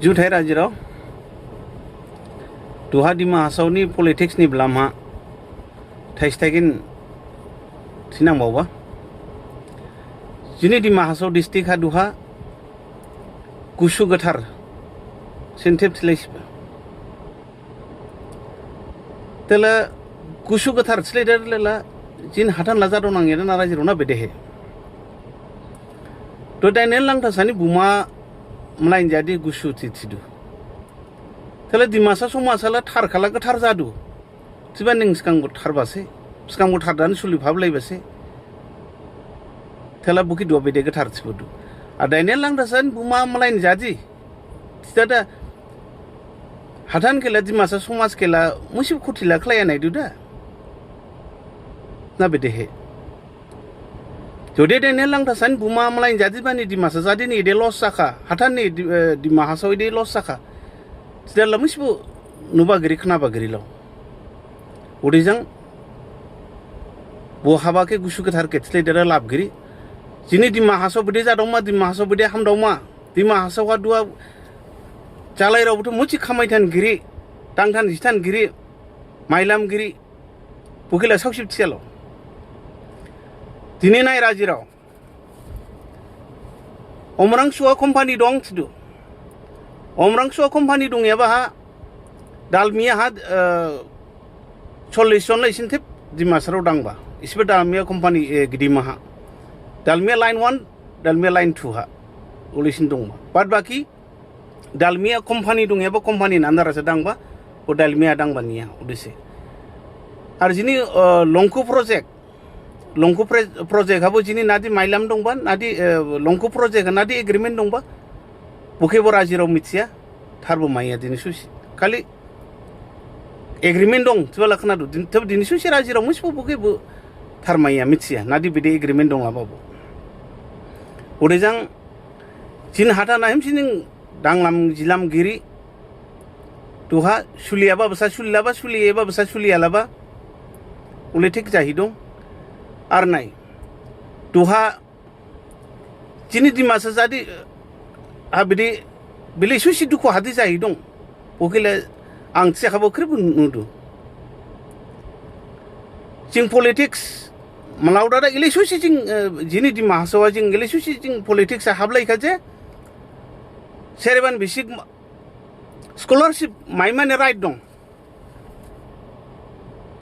जुथाय रायजोआव दुहा दिमा हासावनि पलिटिक्सनि ब्लामा थाइसथायगिन थिनांबावबा जिनि दिमा हासाव डिस्ट्रिक्टहा दुहा गुसु गोथार सेन्टेप थिलायसिबा तेला गुसु गोथार थिलायदारलेला जिन हाथान लाजा दं नांगेदा ना रायजोआव ना बेदेहे तो दाइनेल लांथासानि बुमा मलाइन जादि गुसु थिथिदु तेला दिमासा समासाला थारखाला गोथार जादु तिबा नों सिगांबो थारबासे सिगांबो थारदानो सुलि भाबलायबासे तेला बुखि दुआ बेदे गोथार थिबुदु आ दाइनेल लांथासानि बुमा मलाइन जादि तिदा हाथान केला दिमासा समाज केला मुसिब खुथिला खलायनाय दुदा ना बेदेहे जदे दाइनेल लांथासानि बुमा मलाइन जादि बानि दिमासा जादि नि दे लस जाखा हाथाननि दिमा हासाव दे लस जाखा तिदा मुसिबो नुबागिरि खोनाबागिरिल उदैजों बहाबाके गुसु गोथार केथलायदारा लाबगिरि जिनि दिमा हासाव बदे जादोंमा दिमा हासाव बदे हामदावमा दिमा हासावहा दुआ जालायरावबोथ' मुचि खामायथानगिरि दांथान जिथानगिरि माइलामगिरि बुकिला सावसिबथियाल' दिनै नाय राजिराव अमरांसुआ कम्पानि दं थिदु अमरांसुआ कम्पानि दंयाबा हा दालमिया हा 40 जन इसिनथेब दिमासाराव दांबा इसिबो दालमिया कम्पानि गिदिमा हा दालमिया लाइन 1 दालमिया लाइन 2 हा उलिसिन दंबा बाद बाकी दालमिया कम्पानि दंयाबा कम्पानि नान्दारासो दांबा ओ दालमिया दांबानिया उदिसे आरो जिनि लंकु प्रोजेक्ट हाबो जिनि नादि माइलाम दंबा नादि लंकु प्रोजेक्ट नादि एग्रीमेंट दंबा बुकेबो राजिराव मिथिया थारबो माइया दिनै सुसि खालि एग्रीमेंट दं तिबाला खोनादु थेब दिनै सुसि राजिराव मुसिबो बुकेबो थार माइया मिथिया नादि बिदि एग्रीमेंट दं लाबाबो उदैजों जिन हाथा नाहिमसिनि दांलाम जिलामगिरि दुहा सुलियाबा बसा सुलियाबा सुलियाबा बसा सुलियालाबा उले थिक जाहिदों आर नाय दुहा जिनि दिमासा जादि आ बिदि बिले सुसि दुखु हादि जाहिदों बकिले आं थियाखाबो ख्रिबो नुदु जिं पलिटिक्स मालावदादा इले सुसि जिं जिनि दिमा हासावा जिं इले सुसि जिं पलिटिक्स हाबलायखा जे सेरेबान बिसिक स्कलारशिप माइमाने राइट दं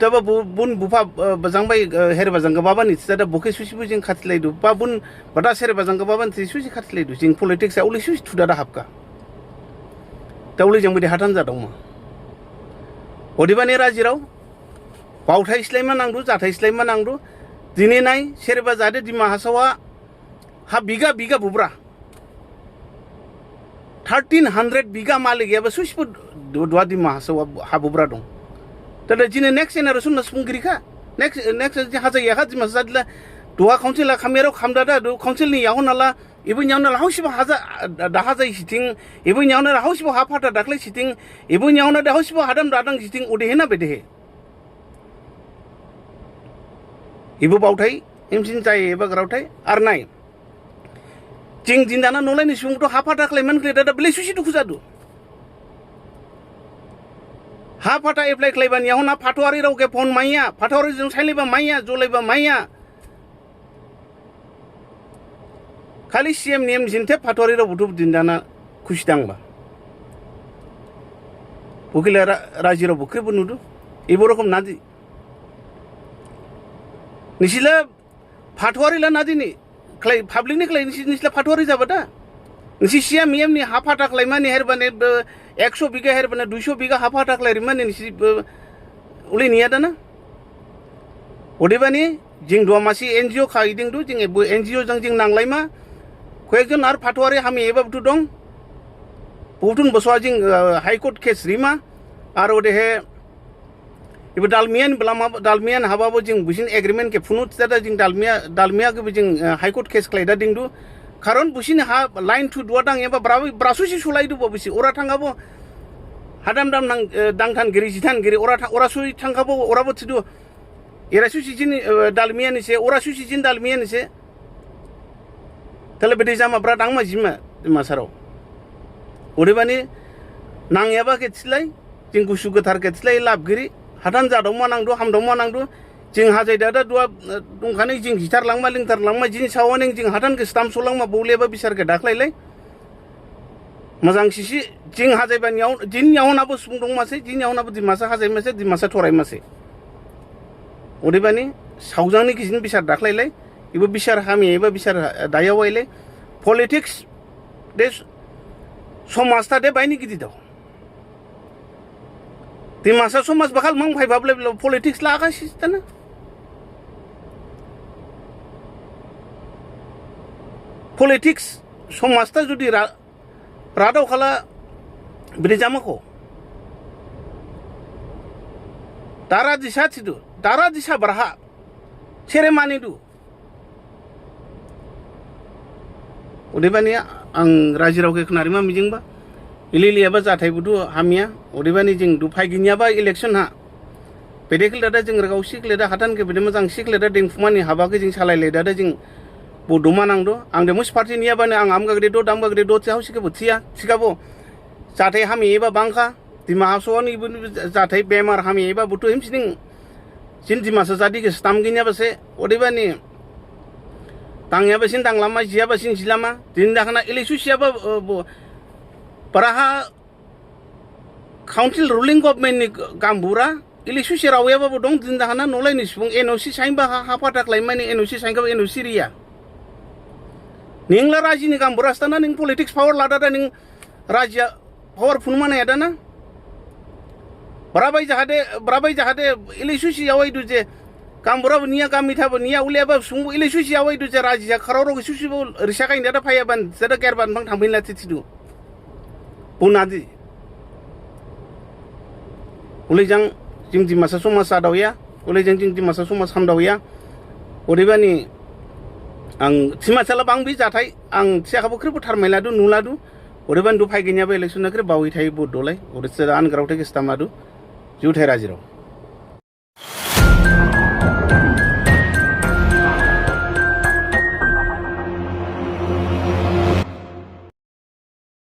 तब बुन बुफा बजांबाय हेर बजांगा बाबानि तिदा बके सुसिबो जिं खाथिलायदु बा बुन बदा सेरे बजांगा बाबानि ति सुसि खाथिलायदु जिं पलिटिक्स उले सुसि थुदादा हाबका दाउले जों बिदि हाथान जादोंमा अदिबानि राजिराव बावथाय इस्लायमा नांदु जाथाय इस्लायमा नांदु दिनै नाय सेरेबा जादे दिमा हासावा हा बिगा बिगा बुब्रा 1300 बिगा मालिक गैयाबा सुसिबो दुआ दिमा हासावा हा बुब्रा दं तले जिने नेक्स्ट जेनेरेशन ना सुंगिरिखा नेक्स्ट हाजाया हा दिमा जादला दुआ काउन्सिला खामेराव खामदादा दु काउन्सिलनि याव नाला इबो न्यावना हाउसिबो हाजा दा हाजाय सिटिं इबो न्यावना हाउसिबो हा फाटा दाखलै सिटिं इबो न्यावना दा हाउसिबो हादाम दादां सिटिं उदेहेना बेदेहे इबो बावथाय एमसिन जाय एबा ग्रावथाय आर नाय जिं जिन्दाना नलायनि सुंगथ' हा फाटा खालायमान क्लेदा बेले सुसि दुखु जादु हा फाटा एप्लाइ खालायबानि याव ना फाटवारि रावके फन माइया फाटवारि जों साइलेबा माइया जलायबा माइया खालि सीएम नेम जिनथे फाटवारि राव बुथु दिनदाना खुसि दांबा बुकिला राजिराव बुख्रिबो नुदु एबो रकम नादि निसिला फाटवारिला नादिनि क्लाय पाब्लिकनि क्लाय निसिला फाटवारि जाबादा निसि सीएम नि हा फाटा खालायमानि हेरबाने 100 बिगा हेरबाने 200 बिगा हा फाटा खालायरिमानि निसि उले निया दाना ओदेबानि जिं दुआमासि एनजिओ खायदिंदु जिं एनजिओ जों जिं नांलायमा कयेकजन आर फाटवारि हामि एबाबुथु दं बुथुन बसवा जिं हाइकोर्ट केस रिमा आर ओदेहे इबो दालमियान हाबाबो जिं बुसिन एग्रीमेंट के फुनु तिदा जिं दालमिया के जिं हाइकोर्ट केस खालायदा दिंदु कारण बुसिन हा लाइन 2 दुआ दां एबा ब्रासुसि सुलायदु बबिसि ओरा थांगाबो हादाम दाम दांथान गिरि जिथान गिरि ओरा सुइ थांगाबो ओराबो थिदु एरा सुसि जिन दालमियानि से ओरा सुसि जिन दालमियानि से तले बेदि जामा ब्रा दांमा जिमा मासाराव अदेबानि नांयाबा केथिलाय जों गुसु गोथार केथिलाय लाबगिरि हादान जादाव मानांदो हामदाव मानांदो जों हाजाय दादा दुआ दंखानै जों हिथारलांमा लिंथारलांमा जिन सावानै जों हादानखौ स्टाम सलांमा बौलेबा बिसारखौ दाख्लायलाय मोजां सिसि जिं हाजायबानियाव जिनयावनाबो सुबुं दंमासे जिनयावनाबो दिमासा हाजायमासे दिमासा थरायमासे अदेबानि सावजांनि गिजिन बिसार दाख्लायलाय इबो बिसार हामि एबा बिसार दायावायलाय पलिटिक्स दे समाजता दे बायनि गिदि दाव दिमासा समाज बाखाल मां फाइबाबले पलिटिक्स लागासिनो पलिटिक्स समाजता जुदि रादाव खाला ब्रिजामाखौ दारा दिसा थिदु दारा दिसा बरहा सेरेमानि दु अदेबानि आं राजिरावके खोनारिमा मिजिंबा इलिलियाबा जाथायबुदु हामिया अदेबानि जों दु फाइगिनियाबा इलेक्शन हा बेदेखल दादा जों रगाव सिखलेदा हादानके बेदे मोजां सिखलेदा देंफुमानि हाबाके जों सालायले दादा जों बदमा नांदो आं देमुस पार्टी नियाबानो आं आमगागदे दो दामगागदे दो चाव सिके बुथिया सिकाबो जाथाय हामि एबा बांखा दिमा हासोनि जाथाय बेमार हामि एबा बुथु हिमसिदिं जिन दिमासा जादिके स्टामगिनियाबासे अदेबानि तांयाबासिन तांलामा जियाबासिन जिलामा दिन दाखना इलेक्शनसियाबा पराहा काउन्सिल रुलिं गभर्नमेन्ट नि गामबुरा इलेक्शन रावयाबाबो दं दिन दाखना नलायनि सुबुं एनओसी साइनबा हाफाटाख्लाय माने एनओसी साइनखा एनओसी रिया निंला राजिनि गामबुरास्ताना निं पलिटिक्स पावर लादा निं राजिया पावर फुनमाने यादाना बराबाय जाहादे इलेक्शनसि यावैदु जे गामबुराबो निया गामिथाबो निया उलियाबा सुंबो इलेक्शनसि यावैदु जे राजिया खरावरो सुसिबो रिसाकाइन दादा फायाबान जदा केरबान बां थांफिनला तिथिदु बुनादि उलिजां जिं दिमासा समाज सादावया उलिजां जिं दिमासा समाज हामदावया अदेबानि आं थिमासाला बांबि जाथाय आं थियाखाबो ख्रिबो थारमायलादु नुलादु अदेबानि दु फाइगिनियाबो इलेक्शनखरि बावै थायो बदलाय अदेसदा आनग्रावथे केस्टामादु जुथाय राजिराव